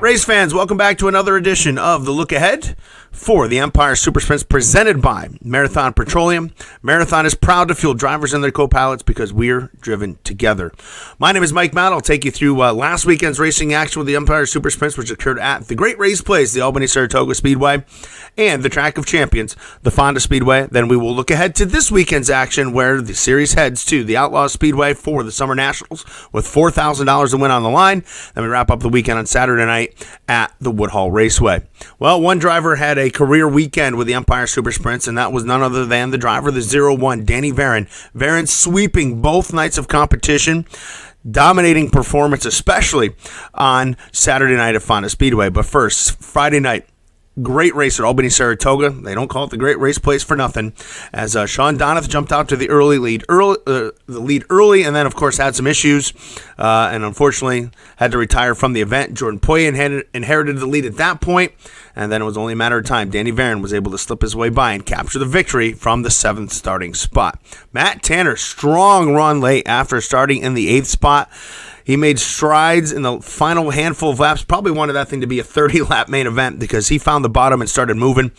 Race fans, welcome back to another edition of The Look Ahead for the Empire Super Sprints presented by Marathon Petroleum. Marathon is proud to fuel drivers and their co-pilots because we're driven together. My name is Mike Matt. I'll take you through last weekend's racing action with the Empire Super Sprints, which occurred at the great race place, the Albany-Saratoga Speedway, and the Track of Champions, the Fonda Speedway. Then we will look ahead to this weekend's action where the series heads to the Outlaw Speedway for the Summer Nationals with $4,000 to win on the line. Then we wrap up the weekend on Saturday night at the Woodhull Raceway. Well, one driver had a career weekend with the Empire Super Sprints, and that was none other than the driver, the 0-1, Danny Varin. Varin sweeping both nights of competition, dominating performance, especially on Saturday night at Fonda Speedway. But first, Friday night, great race at Albany-Saratoga. They don't call it the great race place for nothing, as Sean Donath jumped out to the lead early, and then, of course, had some issues, and unfortunately had to retire from the event. Jordan Poye inherited the lead at that point, and then it was only a matter of time. Danny Varin was able to slip his way by and capture the victory from the 7th starting spot. Matt Tanner, strong run late after starting in the 8th spot. He made strides in the final handful of laps. Probably wanted that thing to be a 30-lap main event because he found the bottom and started moving.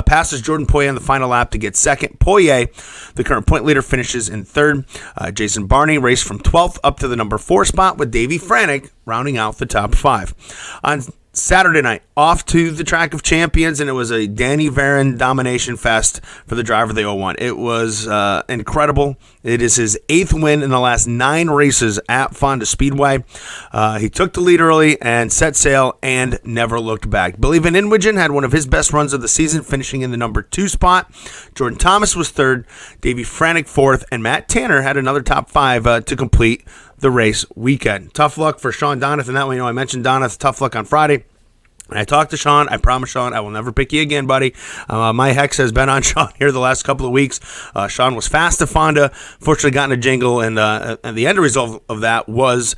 Passes Jordan Poye on the final lap to get second. Poye, the current point leader, finishes in third. Jason Barney raced from 12th up to the number 4 spot with Davey Franek rounding out the top 5. On Saturday night, off to the Track of Champions, and it was a Danny Varin domination fest for the driver of the 0-1. It was incredible. It is his 8th win in the last 9 races at Fonda Speedway. He took the lead early and set sail and never looked back. Billy Van Inwagen had one of his best runs of the season, finishing in the number 2 spot. Jordan Thomas was 3rd, Davey Franek 4th, and Matt Tanner had another top 5 to complete the race weekend. Tough luck for Sean Donath, and that way, I mentioned Donath, tough luck on Friday. And I talked to Sean. I promise, Sean, I will never pick you again, buddy. My hex has been on Sean here the last couple of weeks. Sean was fast to Fonda, fortunately got in a jingle, and the end result of that was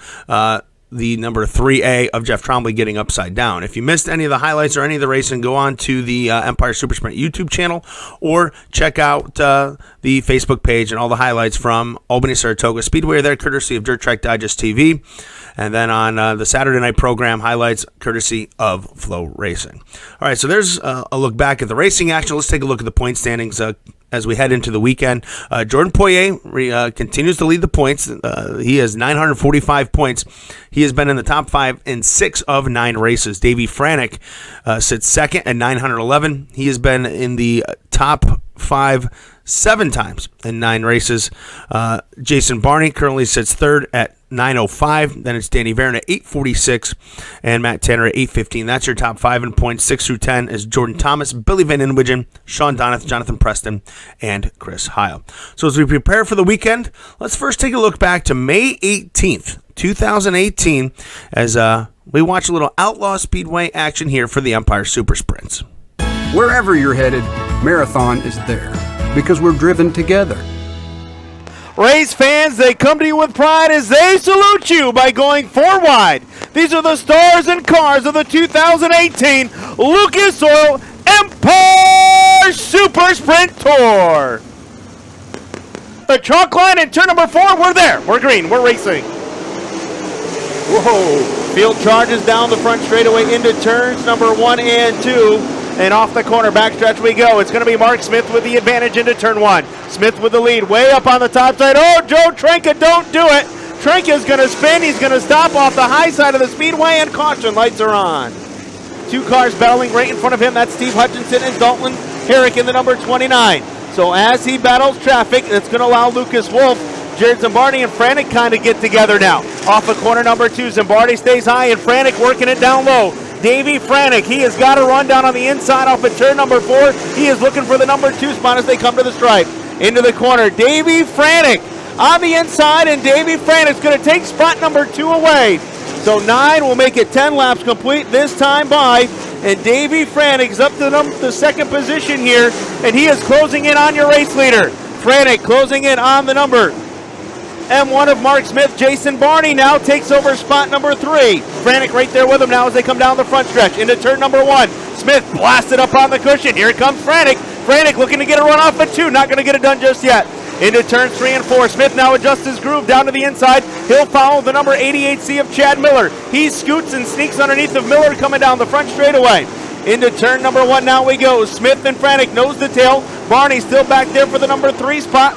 the number 3A of Jeff Trombley getting upside down. If you missed any of the highlights or any of the racing, go on to the Empire Super Sprint YouTube channel or check out the Facebook page, and all the highlights from Albany-Saratoga Speedway are there, courtesy of Dirt Track Digest TV. And then on the Saturday night program, highlights courtesy of Flow Racing. All right, so there's a look back at the racing action. Let's take a look at the point standings as we head into the weekend. Jordan Poye continues to lead the points. He has 945 points. He has been in the top 5 in 6 of 9 races. Davey Franek sits second at 911. He has been in the top 5 7 times in 9 races. Jason Barney currently sits third at 905. Then it's Danny Varin at 846 and Matt Tanner at 815. That's your top 5 in points. 6 through 10 is Jordan Thomas, Billy Van Inwagen, Sean Donath, Jonathan Preston, and Chris Heil. So as we prepare for the weekend, let's first take a look back to May 18th, 2018, as we watch a little Outlaw Speedway action here for the Empire Super Sprints. Wherever you're headed, Marathon is there because we're driven together. Race fans, they come to you with pride as they salute you by going 4 wide. These are the stars and cars of the 2018 Lucas Oil Empire Super Sprint Tour. The chalk line in turn number 4, we're there. We're green, we're racing. Whoa, field charges down the front straightaway into turns number 1 and 2. And off the corner, backstretch we go. It's going to be Mark Smith with the advantage into turn 1. Smith with the lead, way up on the top side. Oh, Joe Trenka, don't do it. Trenka's going to spin. He's going to stop off the high side of the speedway, and caution lights are on. 2 cars battling right in front of him. That's Steve Hutchinson and Dalton Herrick in the number 29. So as he battles traffic, it's going to allow Lucas Wolf, Jared Zimbardi, and Franek kind of get together now. Off of corner number 2, Zimbardi stays high, and Franek working it down low. Davey Franek, he has got a run down on the inside off of turn number 4. He is looking for the number 2 spot as they come to the stripe. Into the corner, Davey Franek on the inside, and Davey Franek's going to take spot number 2 away. So 9 will make it 10 laps complete this time by, and Davey Franek's up to the second position here, and he is closing in on your race leader. Franek closing in on the number M1 of Mark Smith. Jason Barney now takes over spot number 3. Franek right there with him now as they come down the front stretch into turn number 1. Smith blasted up on the cushion. Here comes Franek. Franek looking to get a run off at 2. Not going to get it done just yet. into turns 3 and 4. Smith now adjusts his groove down to the inside. He'll follow the number 88C of Chad Miller. He scoots and sneaks underneath of Miller coming down the front straightaway. Into turn number 1 now we go. Smith and Frantic nose to tail. Barney still back there for the number 3 spot.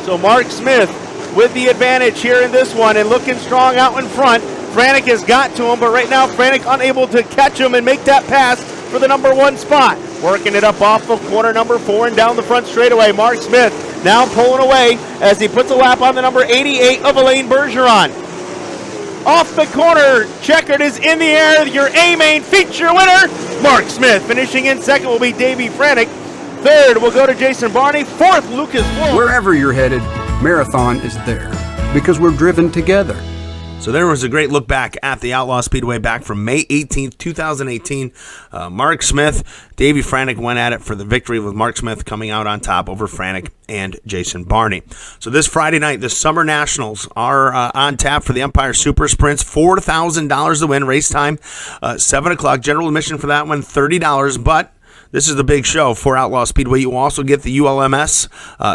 So Mark Smith with the advantage here in this one and looking strong out in front. Frantic has got to him, but right now Frantic unable to catch him and make that pass for the number 1 spot. Working it up off of corner number 4 and down the front straightaway. Mark Smith now pulling away as he puts a lap on the number 88 of Elaine Bergeron. Off the corner, checkered is in the air. Your A-Main feature winner, Mark Smith. Finishing in second will be Davey Frantic. Third will go to Jason Barney. Fourth, Lucas Wolf. Wherever you're headed, Marathon is there because we're driven together. So there was a great look back at the Outlaw Speedway back from May 18th, 2018. Mark Smith, Davey Frantic went at it for the victory with Mark Smith coming out on top over Frantic and Jason Barney. So this Friday night, the Summer Nationals are on tap for the Empire Super Sprints. $4,000 to win. Race time, 7 o'clock. General admission for that one, $30. But this is the big show for Outlaw Speedway. You will also get the ULMS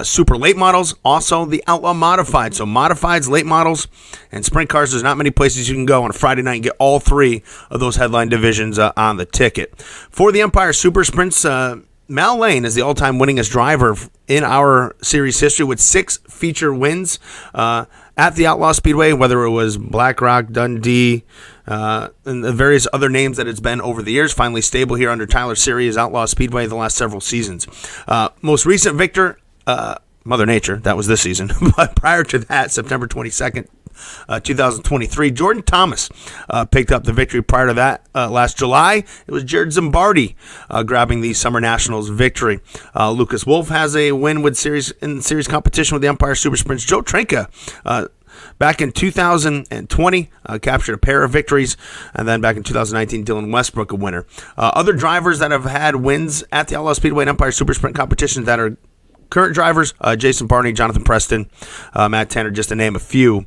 Super Late Models, also the Outlaw Modified. So Modifieds, Late Models, and Sprint Cars. There's not many places you can go on a Friday night and get all 3 of those headline divisions on the ticket. For the Empire Super Sprints, Mal Lane is the all-time winningest driver in our series history with 6 feature wins at the Outlaw Speedway, whether it was Black Rock, Dundee, and the various other names that it's been over the years. Finally stable here under Tyler Series Outlaw Speedway the last several seasons. Most recent victor, Mother Nature, that was this season. But prior to that, September 22nd, 2023, Jordan Thomas picked up the victory. Prior to that, last July, it was Jared Zimbardi grabbing the Summer Nationals victory. Lucas Wolf has a win with series competition with the Empire Super Sprints. Joe Trenka back in 2020, captured a pair of victories, and then back in 2019, Dylan Westbrook a winner. Other drivers that have had wins at the Outlaw Speedway and Empire Super Sprint competitions that are current drivers, Jason Barney, Jonathan Preston, Matt Tanner, just to name a few.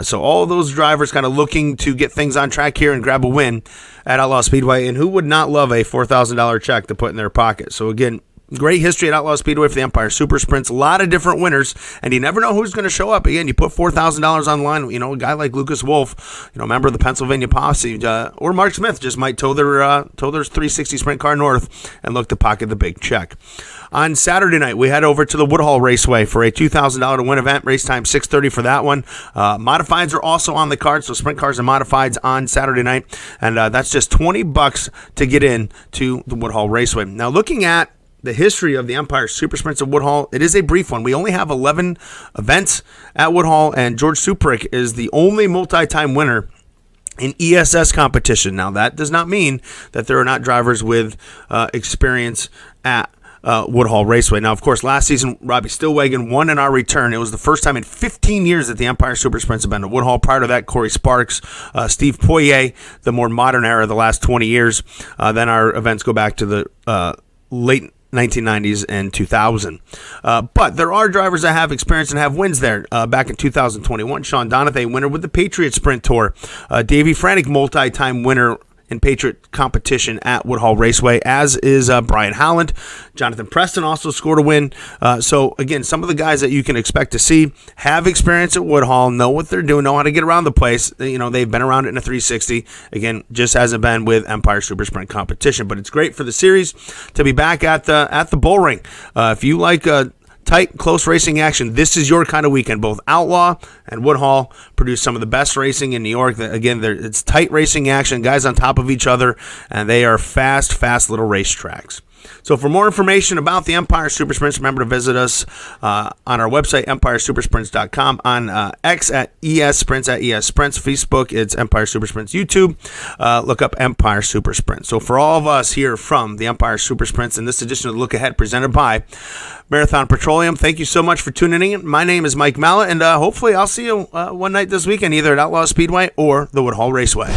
So all those drivers kind of looking to get things on track here and grab a win at Outlaw Speedway, and who would not love a $4,000 check to put in their pocket? So again, great history at Outlaw Speedway for the Empire Super Sprints. A lot of different winners, and you never know who's going to show up. Again, you put $4,000 on the line. You know, a guy like Lucas Wolf, member of the Pennsylvania Posse, or Mark Smith just might tow their 360 Sprint Car north and look to pocket the big check. On Saturday night, we head over to the Woodhull Raceway for a $2,000 to win event. Race time 6:30 for that one. Modifieds are also on the card, so Sprint Cars and Modifieds on Saturday night, and that's just $20 to get in to the Woodhull Raceway. Now, looking at the history of the Empire Super Sprints at Woodhull, it is a brief one. We only have 11 events at Woodhull, and George Suprick is the only multi-time winner in ESS competition. Now, that does not mean that there are not drivers with experience at Woodhull Raceway. Now, of course, last season, Robbie Stillwagon won in our return. It was the first time in 15 years that the Empire Super Sprints have been to Woodhull. Prior to that, Corey Sparks, Steve Poirier, the more modern era, the last 20 years. Then our events go back to the late 1990s and 2000. But there are drivers that have experience and have wins there. Back in 2021, Sean Donathay, winner with the Patriot Sprint Tour. Davey Frantic, multi-time winner in Patriot competition at Woodhull Raceway, as is Brian Howland. Jonathan Preston also scored a win. So, again, some of the guys that you can expect to see have experience at Woodhull, know what they're doing, know how to get around the place. They've been around it in a 360. Again, just hasn't been with Empire Super Sprint competition. But it's great for the series to be back at the bull ring. If you like tight, close racing action, this is your kind of weekend. Both Outlaw and Woodhull produce some of the best racing in New York. Again, it's tight racing action, guys on top of each other, and they are fast little racetracks. So for more information about the Empire Super Sprints, remember to visit us on our website, empiresupersprints.com, on X at ES Sprints, Facebook, it's Empire Super Sprints. YouTube, look up Empire Super Sprints. So for all of us here from the Empire Super Sprints in this edition of the Look Ahead presented by Marathon Petroleum, thank you so much for tuning in. My name is Mike Mallet, and hopefully I'll see you one night this weekend, either at Outlaw Speedway or the Woodhull Raceway.